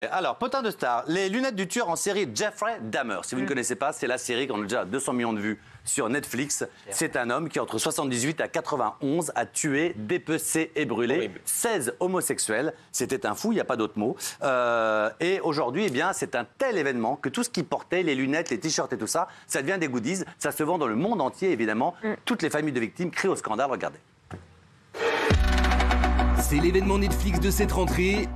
Alors, potin de star, les lunettes du tueur en série Jeffrey Dahmer. Si vous ne connaissez pas, c'est la série qu'on a déjà 200 millions de vues sur Netflix. C'est un homme qui, entre 78 à 91, a tué, dépecé et brûlé 16 homosexuels. C'était un fou, il n'y a pas d'autre mot. Et aujourd'hui, eh bien, c'est un tel événement que tout ce qu'il portait, les lunettes, les t-shirts et tout ça, ça devient des goodies. Ça se vend dans le monde entier, évidemment. Toutes les familles de victimes crient au scandale. Regardez. C'est l'événement Netflix de cette rentrée.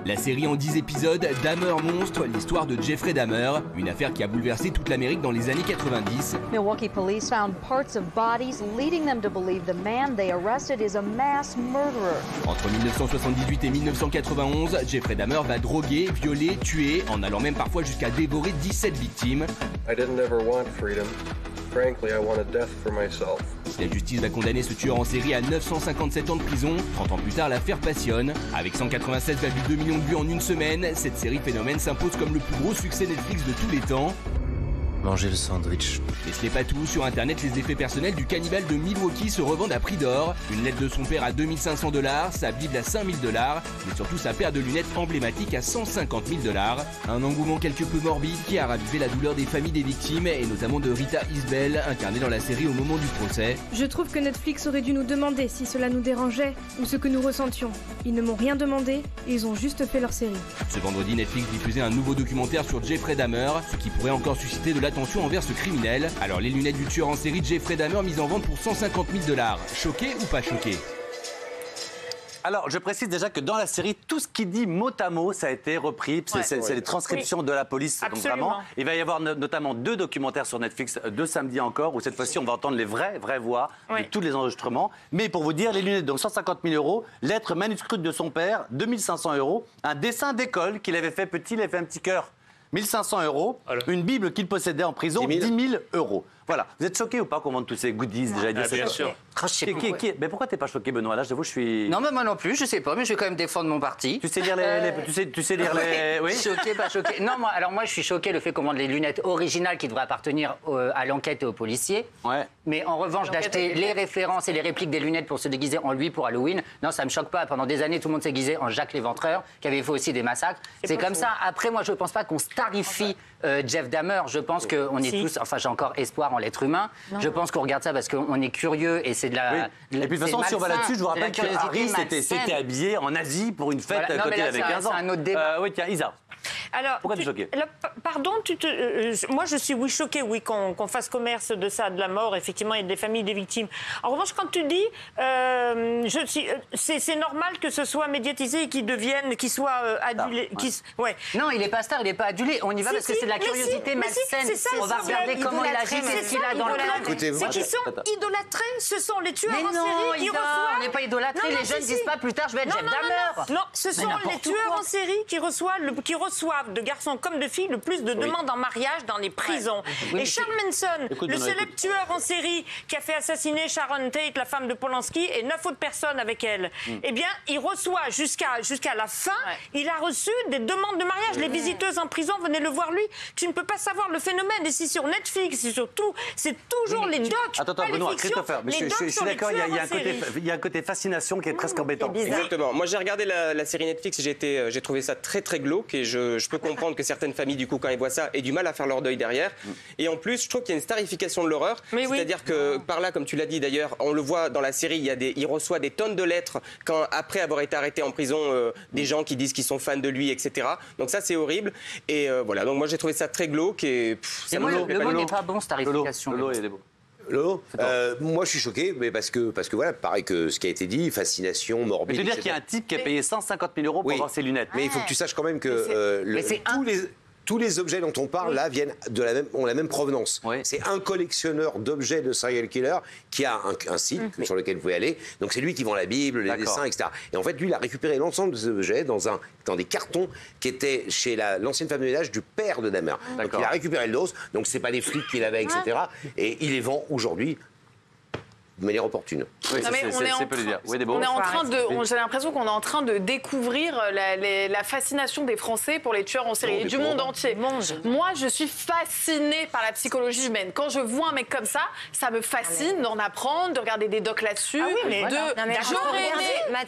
La série en 10 épisodes, Dahmer Monstre, l'histoire de Jeffrey Dahmer, une affaire qui a bouleversé toute l'Amérique dans les années 90. Milwaukee police found parts of bodies leading them to believe the man they arrested is a mass murderer. Entre 1978 et 1991, Jeffrey Dahmer va droguer, violer, tuer, en allant même parfois jusqu'à dévorer 17 victimes. I didn't ever want freedom. Frankly, I wanted death for myself. La justice va condamner ce tueur en série à 957 ans de prison. 30 ans plus tard, l'affaire passionne. Avec 187,2 millions de vues en une semaine, cette série phénomène s'impose comme le plus gros succès Netflix de tous les temps. Manger le sandwich. Et ce n'est pas tout, sur internet, les effets personnels du cannibale de Milwaukee se revendent à prix d'or. Une lettre de son père à 2500 $, sa Bible à 5000 $, mais surtout sa paire de lunettes emblématiques à 150 000 $. Un engouement quelque peu morbide qui a ravivé la douleur des familles des victimes, et notamment de Rita Isbell, incarnée dans la série au moment du procès. Je trouve que Netflix aurait dû nous demander si cela nous dérangeait ou ce que nous ressentions. Ils ne m'ont rien demandé, ils ont juste fait leur série. Ce vendredi, Netflix diffusait un nouveau documentaire sur Jeffrey Dahmer, ce qui pourrait encore susciter de l'attention envers ce criminel. Alors les lunettes du tueur en série Jeffrey Dahmer mises en vente pour 150 000 $. Choqué ou pas choqué? Alors, je précise déjà que dans la série, tout ce qui dit mot à mot, ça a été repris. C'est les transcriptions de la police. Donc vraiment, il va y avoir notamment 2 documentaires sur Netflix, 2 samedis encore, où cette fois-ci, on va entendre les vraies voix de tous les enregistrements. Mais pour vous dire, les lunettes, donc 150 000 €, lettre manuscrite de son père, 2500 €, un dessin d'école qu'il avait fait petit, il avait fait un petit cœur. 1500 €, une Bible qu'il possédait en prison, 10 000 €. Voilà. Vous êtes choqué ou pas qu'on vende tous ces goodies? Bien sûr. Mais pourquoi t'es pas choqué, Benoît? Là, j'avoue, je suis... Non, mais moi non plus, je sais pas, mais je vais quand même défendre mon parti. Tu sais lire tu sais lire les... Oui. Choqué, pas choqué. Non, moi, je suis choqué le fait qu'on vende les lunettes originales qui devraient appartenir à l'enquête et aux policiers. Ouais. Mais en revanche, d'acheter les références et les répliques des lunettes pour se déguiser en lui pour Halloween, non, ça me choque pas. Pendant des années, tout le monde s'est déguisé en Jacques l'Éventreur, qui avait fait aussi des massacres. C'est comme ça. Après, moi, je pense pas qu'on starifie Jeff Dahmer. Je pense qu'on est tous... Enfin, j'ai encore espoir en l'être humain. Je pense qu'on regarde ça parce qu'on est curieux et c'est de la... Et puis de toute façon, si on va là-dessus, je vous rappelle que Harry s'était habillé en Asie pour une fête quand il avait 15 ans. C'est un autre débat. Oui, tiens, Isa. Alors, pourquoi tu es choquée? Pardon, moi je suis choquée, qu'on fasse commerce de ça, de la mort, effectivement, et des familles des victimes. En revanche, quand tu dis, c'est normal que ce soit médiatisé et qu'il soit adulé. Non, il n'est pas star, il n'est pas adulé. On y va parce que c'est de la curiosité malsaine. On va regarder comment il agit, qu'est-ce qu'il a dans le crâne. C'est qu'ils sont idolâtrés, ce sont les tueurs en série qui reçoivent... on n'est pas idolâtrés, les jeunes ne disent pas plus tard je vais être Jeff Dahmer. Non, ce sont les tueurs en série qui reçoivent de garçons comme de filles le plus de demandes en mariage dans les prisons. Et Charles Manson, le célèbre tueur en série qui a fait assassiner Sharon Tate, la femme de Polanski, et 9 autres personnes avec elle, eh bien, il reçoit jusqu'à la fin, il a reçu des demandes de mariage. Les visiteuses en prison venaient le voir lui. Tu ne peux pas savoir le phénomène. Et si sur Netflix, c'est surtout, c'est toujours les docs. Attends, Benoît, Christopher, mais je suis d'accord, il y a un côté fascination qui est presque embêtant. Exactement. Moi, j'ai regardé la série Netflix et j'ai trouvé ça très, très glauque et je peux comprendre que certaines familles, du coup, quand elles voient ça, aient du mal à faire leur deuil derrière. Et en plus, je trouve qu'il y a une starification de l'horreur. C'est-à-dire que par là, comme tu l'as dit d'ailleurs, on le voit dans la série, il reçoit des tonnes de lettres après avoir été arrêté en prison, des gens qui disent qu'ils sont fans de lui, etc. Donc ça, c'est horrible. Et voilà, donc moi, j'ai trouvé ça très glauque. Et le mot n'est pas bon, starification. Moi, je suis choqué, mais parce que voilà, pareil que ce qui a été dit, fascination, morbide. Mais tu veux dire qu'il y a un type qui a payé 150 000 € pour avoir ses lunettes. Mais il faut que tu saches quand même que tous les objets dont on parle là ont la même provenance. C'est un collectionneur d'objets de serial killer qui a un site sur lequel vous pouvez aller. Donc c'est lui qui vend la Bible, les dessins, etc. Et en fait, lui, il a récupéré l'ensemble de ces objets dans des cartons qui étaient chez l'ancienne femme de ménage du père de Dahmer. Donc il a récupéré le dos. Donc c'est pas les flics qu'il avait, etc. Et il les vend aujourd'hui de manière opportune. Oui, c'est peu le dire. Oui, on est en train de, j'ai l'impression qu'on est en train de découvrir la fascination des Français pour les tueurs en série et du monde entier. Moi, je suis fascinée par la psychologie humaine. Quand je vois un mec comme ça me fascine d'en apprendre, de regarder des docs là-dessus. Ah oui, mais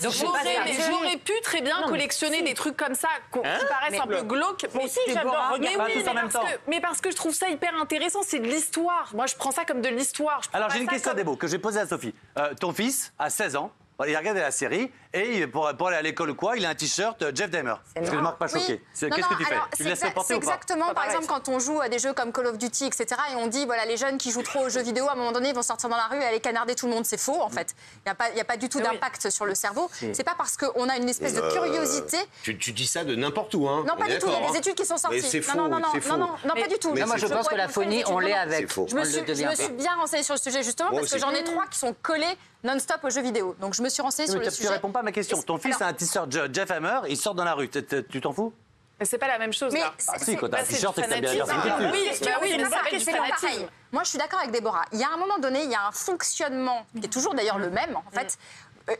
j'aurais pu très bien collectionner des trucs comme ça qui paraissent un peu glauques. Mais aussi, j'adore regarder tous en même temps. Mais parce que je trouve ça hyper intéressant, c'est de l'histoire. Moi, je prends ça comme de l'histoire. Alors, j'ai une question à Débo que j'ai posée à Sophie. Ton fils a 16 ans. Il a regardé la série et pour aller à l'école ou quoi, il a un t-shirt Jeff Dahmer. Est-ce que je ne marque pas choqué? Qu'est-ce que tu fais? Tu le laisses le porter ou pas? C'est exactement, par exemple, quand on joue à des jeux comme Call of Duty, etc. et on dit, voilà, les jeunes qui jouent trop aux jeux vidéo, à un moment donné, ils vont sortir dans la rue et aller canarder tout le monde. C'est faux, en fait. Il n'y a pas du tout d'impact sur le cerveau. C'est pas parce qu'on a une espèce de curiosité. Tu dis ça de n'importe où, hein? Non, pas du tout. Il y a des études qui sont sorties. C'est faux. Non, pas du tout. Moi, je pense que la phonie, on l'est avec. Je me suis bien renseignée sur le sujet, justement, parce que j'en ai 3 qui sont collés non-stop aux jeux vidéo. Donc, je me suis renseignée sur le sujet. Tu réponds pas à ma question. Ton fils a un t-shirt Jeff Hammer, il sort dans la rue. Tu t'en fous? Mais c'est pas la même chose, là. Si, quand t'as un t-shirt, c'est que t'as bien la personne. Oui, mais c'est pas pareil. Moi, je suis d'accord avec Déborah. Il y a un moment donné, il y a un fonctionnement qui est toujours d'ailleurs le même, en fait.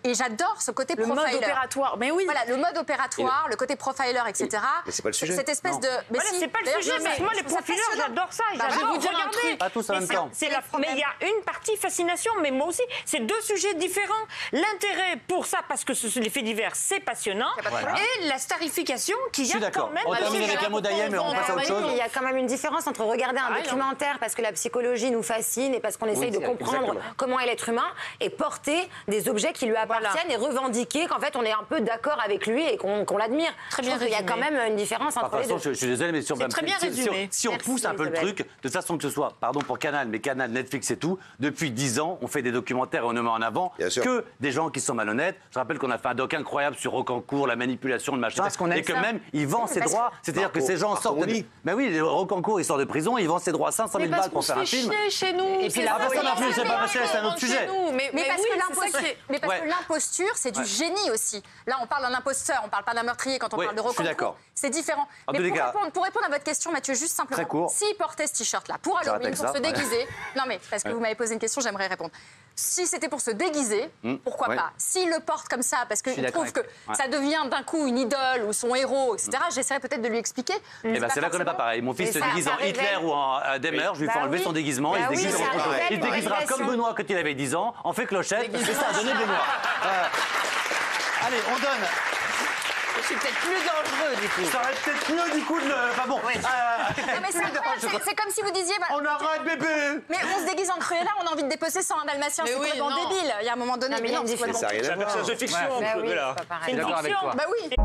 Et j'adore ce côté profiler. Le mode opératoire. Mais oui. Voilà, le mode opératoire, le côté profiler, etc. Mais c'est pas le sujet. Cette espèce de. Mais c'est pas le sujet. Parce que moi, les profileurs, j'adore ça. Je vais vous dire un truc. Pas tous en même temps. Mais il y a une partie fascination, mais moi aussi. C'est 2 sujets différents. L'intérêt pour ça, parce que les faits divers, c'est passionnant. Et la starification qu'il y a quand même. On termine avec un mot d'Ayem et on passe à autre chose. Il y a quand même une différence entre regarder un documentaire parce que la psychologie nous fascine et parce qu'on essaye de comprendre comment est l'être humain et porter des objets qui lui appartiennent et revendiquer qu'en fait on est un peu d'accord avec lui et qu'on l'admire. Très bien résumé. Il y a quand même une différence entre les deux. Je suis désolé, mais si on pousse un peu le truc, de toute façon que ce soit, pardon pour Canal, mais Canal, Netflix et tout, depuis 10 ans, on fait des documentaires et on ne met en avant que des gens qui sont malhonnêtes. Je rappelle qu'on a fait un doc incroyable sur Rocancourt, la manipulation, le machin, et que même il vend ses droits. C'est-à-dire que ces gens sortent. Mais oui, Rocancourt, il sort de prison, il vend ses droits 500 000 balles pour faire un film. Chez nous. Et puis la c'est pas facile, c'est un autre sujet. Mais parce que l'imposture, c'est du génie aussi. Là, on parle d'un imposteur, on parle pas d'un meurtrier quand on parle de Rocancourt. C'est différent. Mais pour répondre à votre question, Mathieu, juste simplement, s'il portait ce t-shirt-là pour Halloween, pour se déguiser, non mais parce que vous m'avez posé une question, j'aimerais répondre. Si c'était pour se déguiser, pourquoi pas? S'il le porte comme ça, parce qu'il trouve que ça devient d'un coup une idole ou son héros, etc., j'essaierai peut-être de lui expliquer. Et c'est là qu'on n'est pas pareil. Mon fils se déguise en Hitler ou en Dahmer, je lui fais enlever son déguisement, il se déguisera comme Benoît quand il avait 10 ans, en fait clochette, et ça a donné Benoît. Allez, on donne. C'est peut-être plus dangereux, du coup. Ça aurait peut-être mieux, du coup, de... Enfin bon. C'est comme si vous disiez... On arrête, bébé. Mais on se déguise en Cruella, on a envie de dépecer 101 Dalmatiens, c'est complètement débile. Il y a un moment donné... C'est ça n'a rien à voir. C'est un personnage de fiction, Cruella. C'est une fiction. Bah oui.